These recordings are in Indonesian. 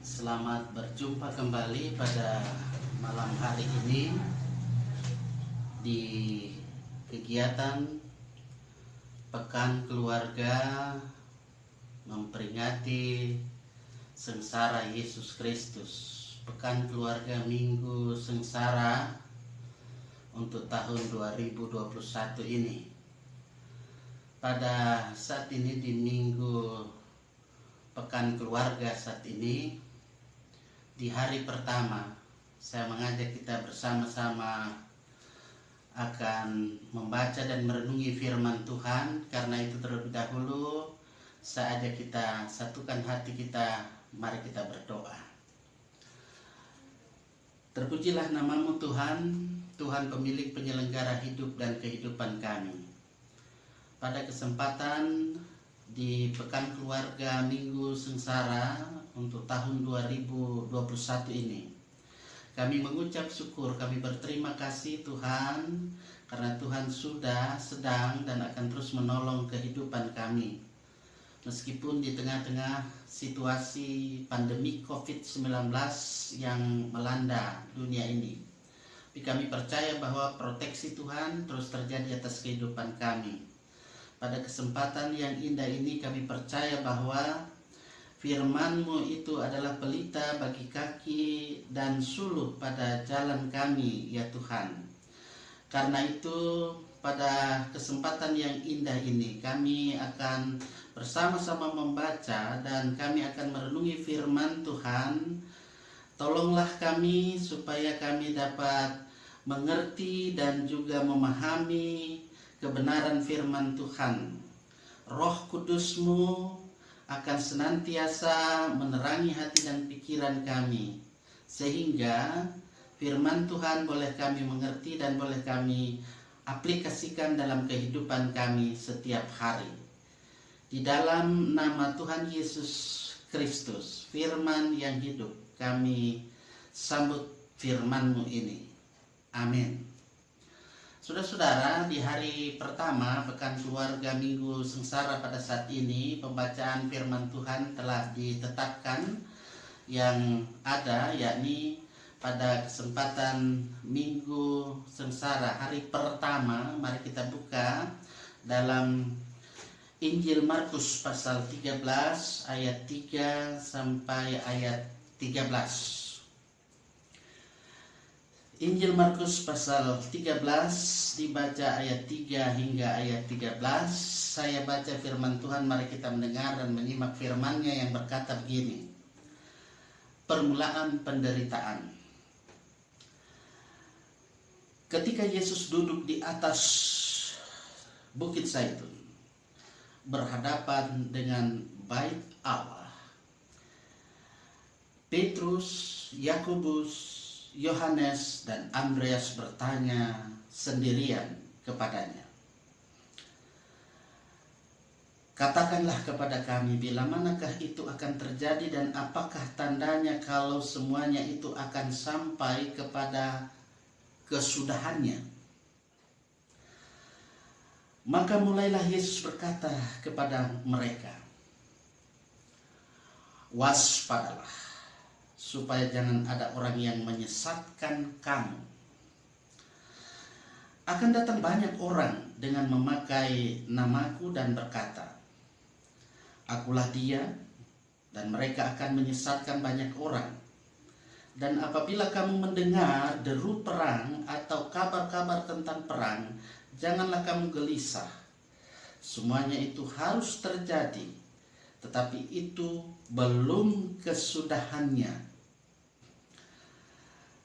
Selamat berjumpa kembali pada malam hari ini di kegiatan Pekan Keluarga memperingati Sengsara Yesus Kristus. Pekan Keluarga Minggu Sengsara untuk tahun 2021 ini. Pada saat ini di Minggu Pekan Keluarga saat ini, di hari pertama, saya mengajak kita bersama-sama akan membaca dan merenungi firman Tuhan. Karena itu terlebih dahulu saya ajak kita satukan hati kita, mari kita berdoa. Terpujilah namamu Tuhan, Tuhan pemilik penyelenggara hidup dan kehidupan kami. Pada kesempatan di Pekan Keluarga Minggu Sengsara untuk tahun 2021 ini, kami mengucap syukur, kami berterima kasih Tuhan, karena Tuhan sudah, sedang, dan akan terus menolong kehidupan kami. Meskipun di tengah-tengah situasi pandemi COVID-19 yang melanda dunia ini, tapi kami percaya bahwa proteksi Tuhan terus terjadi atas kehidupan kami. Pada kesempatan yang indah ini kami percaya bahwa firman-Mu itu adalah pelita bagi kaki dan suluh pada jalan kami, ya Tuhan. Karena itu pada kesempatan yang indah ini kami akan bersama-sama membaca dan kami akan merenungi firman Tuhan. Tolonglah kami supaya kami dapat mengerti dan juga memahami kebenaran firman Tuhan. Roh Kudus-Mu akan senantiasa menerangi hati dan pikiran kami, sehingga firman Tuhan boleh kami mengerti dan boleh kami aplikasikan dalam kehidupan kami setiap hari. Di dalam nama Tuhan Yesus Kristus, firman yang hidup, kami sambut firman-Mu ini. Amin. Saudara-saudara, di hari pertama Pekan Keluarga Minggu Sengsara pada saat ini, pembacaan firman Tuhan telah ditetapkan yang ada, yakni pada kesempatan Minggu Sengsara hari pertama. Mari kita buka dalam Injil Markus pasal 13 ayat 3 sampai ayat 13. Injil Markus pasal 13 dibaca ayat 3 hingga ayat 13. Saya baca firman Tuhan, mari kita mendengar dan menyimak firman-Nya yang berkata begini. Permulaan penderitaan. Ketika Yesus duduk di atas Bukit Zaitun, berhadapan dengan Bait Allah, Petrus, Yakobus, Yohanes dan Andreas bertanya sendirian kepadanya, "Katakanlah kepada kami, bila manakah itu akan terjadi dan apakah tandanya kalau semuanya itu akan sampai kepada kesudahannya?" Maka mulailah Yesus berkata kepada mereka, "Waspadalah, supaya jangan ada orang yang menyesatkan kamu. Akan datang banyak orang dengan memakai namaku dan berkata, 'Akulah dia,' dan mereka akan menyesatkan banyak orang. Dan apabila kamu mendengar deru perang atau kabar-kabar tentang perang, janganlah kamu gelisah. Semuanya itu harus terjadi, tetapi itu belum kesudahannya.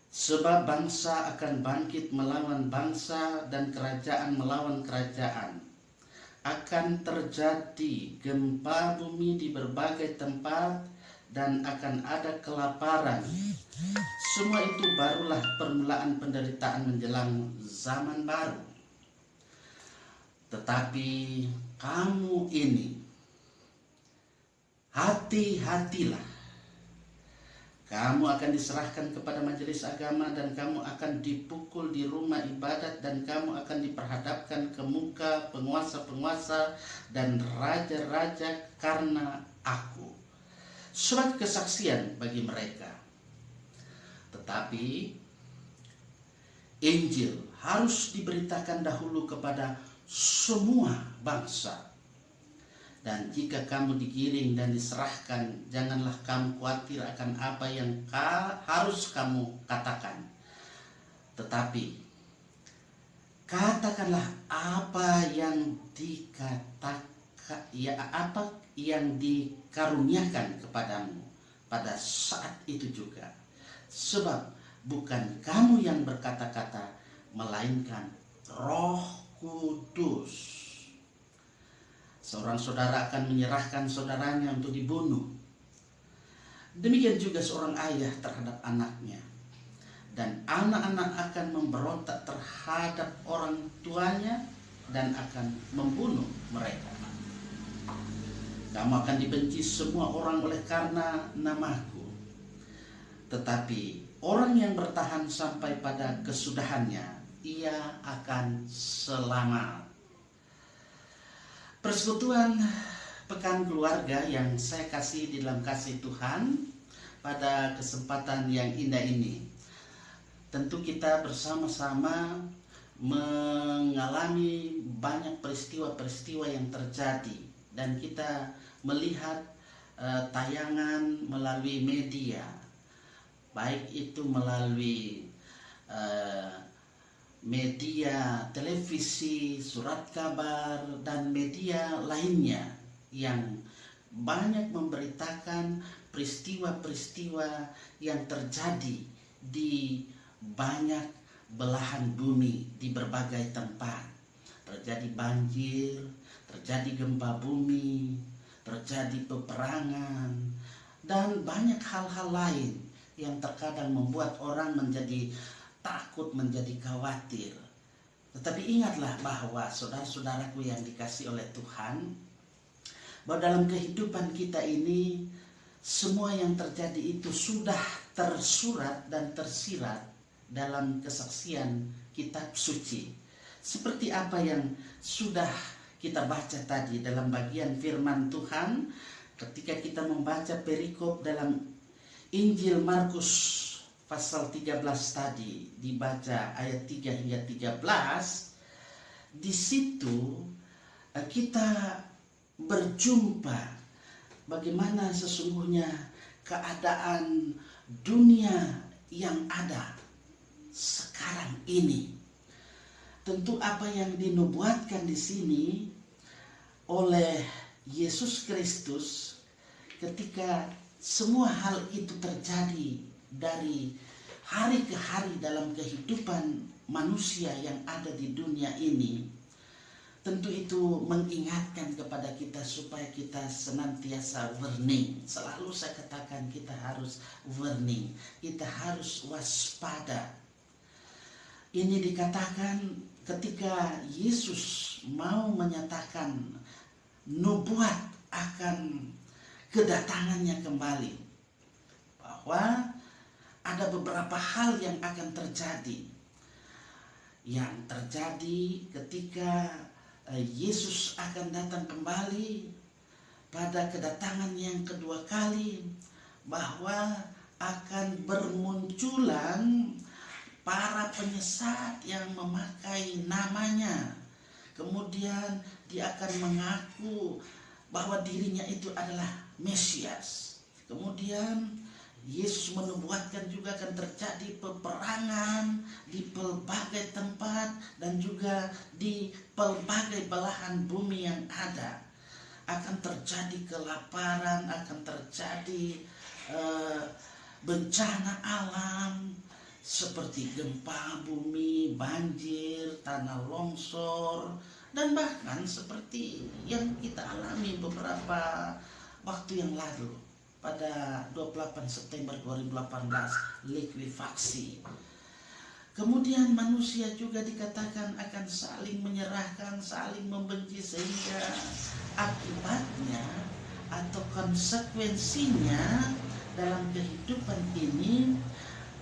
Sebab bangsa akan bangkit melawan bangsa dan kerajaan melawan kerajaan. Akan terjadi gempa bumi di berbagai tempat dan akan ada kelaparan. Semua itu barulah permulaan penderitaan menjelang zaman baru. Tetapi kamu ini, hati-hatilah. Kamu akan diserahkan kepada majelis agama dan kamu akan dipukul di rumah ibadat dan kamu akan diperhadapkan ke muka penguasa-penguasa dan raja-raja karena aku, sebagai kesaksian bagi mereka. Tetapi Injil harus diberitakan dahulu kepada semua bangsa. Dan jika kamu digiring dan diserahkan, janganlah kamu khawatir akan apa yang harus kamu katakan. Tetapi katakanlah apa yang dikatakan, apa yang dikaruniakan kepadamu pada saat itu juga. Sebab bukan kamu yang berkata-kata, melainkan Roh Kudus. Seorang saudara akan menyerahkan saudaranya untuk dibunuh. Demikian juga seorang ayah terhadap anaknya. Dan anak-anak akan memberontak terhadap orang tuanya dan akan membunuh mereka. Kamu akan dibenci semua orang oleh karena namaku. Tetapi orang yang bertahan sampai pada kesudahannya, ia akan selamat. Persekutuan pekan keluarga yang saya kasih di dalam kasih Tuhan pada kesempatan yang indah ini. Tentu kita bersama-sama mengalami banyak peristiwa-peristiwa yang terjadi. Dan kita melihat tayangan melalui media. Baik itu melalui media televisi, surat kabar, dan media lainnya yang banyak memberitakan peristiwa-peristiwa yang terjadi di banyak belahan bumi, di berbagai tempat. Terjadi banjir, terjadi gempa bumi, terjadi peperangan, dan banyak hal-hal lain yang terkadang membuat orang menjadi takut, menjadi khawatir. Tetapi ingatlah bahwa saudara-saudaraku yang dikasih oleh Tuhan, bahwa dalam kehidupan kita ini semua yang terjadi itu sudah tersurat dan tersirat dalam kesaksian kitab suci. Seperti apa yang sudah kita baca tadi dalam bagian firman Tuhan ketika kita membaca perikop dalam Injil Markus pasal 13 tadi, dibaca ayat 3 hingga 13, di situ kita berjumpa bagaimana sesungguhnya keadaan dunia yang ada sekarang ini. Tentu apa yang dinubuatkan di sini oleh Yesus Kristus ketika semua hal itu terjadi dari hari ke hari dalam kehidupan manusia yang ada di dunia ini, tentu itu mengingatkan kepada kita supaya kita senantiasa warning. Selalu saya katakan kita harus warning, kita harus waspada. Ini dikatakan ketika Yesus mau menyatakan nubuat akan kedatangannya kembali, bahwa ada beberapa hal yang akan terjadi. Yang terjadi ketika Yesus akan datang kembali pada kedatangan yang kedua kali, bahwa akan bermunculan para penyesat yang memakai namanya. Kemudian dia akan mengaku bahwa dirinya itu adalah Mesias. Kemudian Yesus menubuatkan juga akan terjadi peperangan di pelbagai tempat dan juga di pelbagai belahan bumi yang ada. Akan terjadi kelaparan, akan terjadi bencana alam seperti gempa bumi, banjir, tanah longsor, dan bahkan seperti yang kita alami beberapa waktu yang lalu. Pada 28 September 2018, likuifaksi. Kemudian manusia juga dikatakan akan saling menyerahkan, saling membenci, sehingga akibatnya atau konsekuensinya dalam kehidupan ini,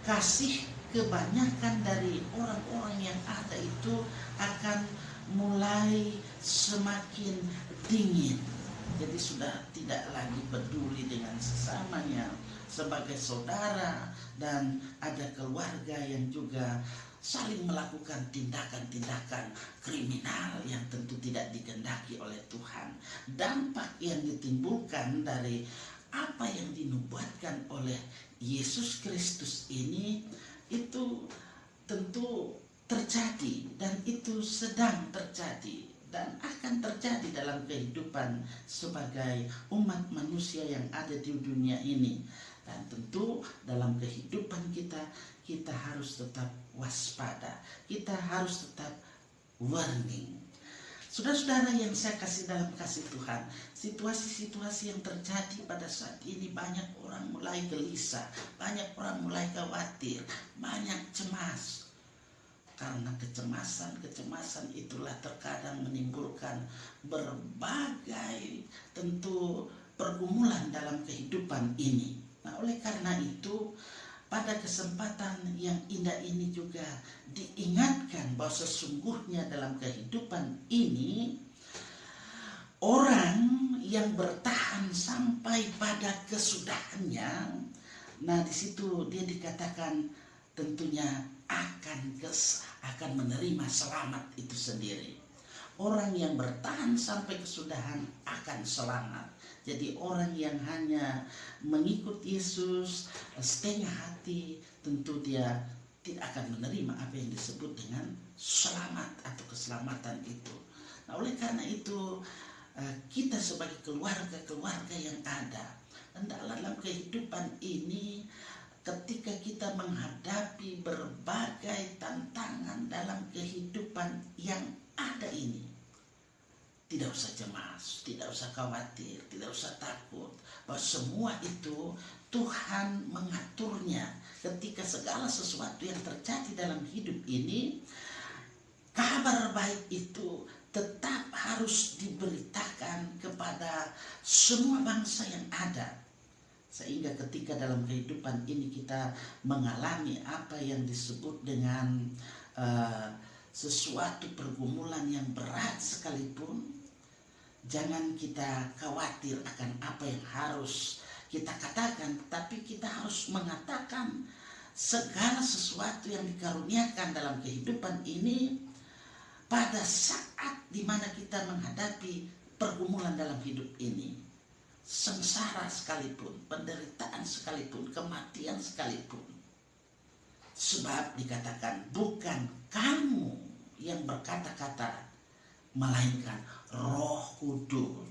kasih kebanyakan dari orang-orang yang ada itu akan mulai semakin dingin. Jadi sudah tidak lagi peduli dengan sesamanya sebagai saudara, dan ada keluarga yang juga saling melakukan tindakan-tindakan kriminal yang tentu tidak dikehendaki oleh Tuhan. Dampak yang ditimbulkan dari apa yang dinubuatkan oleh Yesus Kristus ini itu tentu terjadi, dan itu sedang terjadi dan akan terjadi dalam kehidupan sebagai umat manusia yang ada di dunia ini. Dan tentu dalam kehidupan kita, kita harus tetap waspada, kita harus tetap warning. Saudara-saudara yang saya kasih dalam kasih Tuhan, situasi-situasi yang terjadi pada saat ini, banyak orang mulai gelisah, banyak orang mulai khawatir, banyak cemas. Karena kecemasan itulah terkadang menimbulkan berbagai tentu pergumulan dalam kehidupan ini. Nah, oleh karena itu, pada kesempatan yang indah ini juga diingatkan bahwa sesungguhnya dalam kehidupan ini, orang yang bertahan sampai pada kesudahannya, nah di situ dia dikatakan tentunya akan menerima selamat itu sendiri. Orang yang bertahan sampai kesudahan akan selamat. Jadi orang yang hanya mengikut Yesus setengah hati, tentu dia tidak akan menerima apa yang disebut dengan selamat atau keselamatan itu. Nah, oleh karena itu, kita sebagai keluarga yang ada, dalam kehidupan ini, ketika kita menghadapi berbagai tantangan dalam kehidupan yang ada ini, tidak usah cemas, tidak usah khawatir, tidak usah takut, bahwa semua itu Tuhan mengaturnya. Ketika segala sesuatu yang terjadi dalam hidup ini, kabar baik itu tetap harus diberitakan kepada semua bangsa yang ada. Sehingga ketika dalam kehidupan ini kita mengalami apa yang disebut dengan sesuatu pergumulan yang berat sekalipun, jangan kita khawatir akan apa yang harus kita katakan, tapi kita harus mengatakan segala sesuatu yang dikaruniakan dalam kehidupan ini pada saat dimana kita menghadapi pergumulan dalam hidup ini. Sengsara sekalipun, penderitaan sekalipun, kematian sekalipun. Sebab dikatakan bukan kamu yang berkata-kata, melainkan Roh Kudus.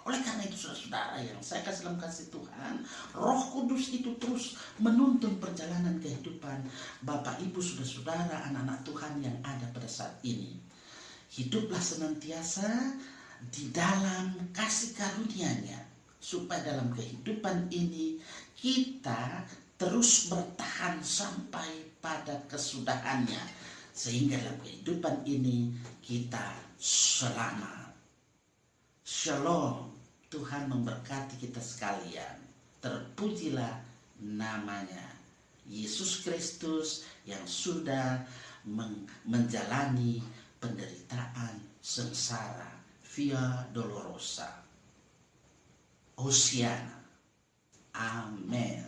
Oleh karena itu, saudara-saudara yang saya kasih dalam kasih Tuhan, Roh Kudus itu terus menuntun perjalanan kehidupan Bapak, Ibu, saudara-saudara, anak-anak Tuhan yang ada pada saat ini. Hiduplah senantiasa di dalam kasih karunia-Nya, supaya dalam kehidupan ini kita terus bertahan sampai pada kesudahannya, sehingga dalam kehidupan ini kita selamat. Shalom. Tuhan memberkati kita sekalian. Terpujilah namanya Yesus Kristus yang sudah menjalani penderitaan sengsara via dolorosa. Hosiana. Amin.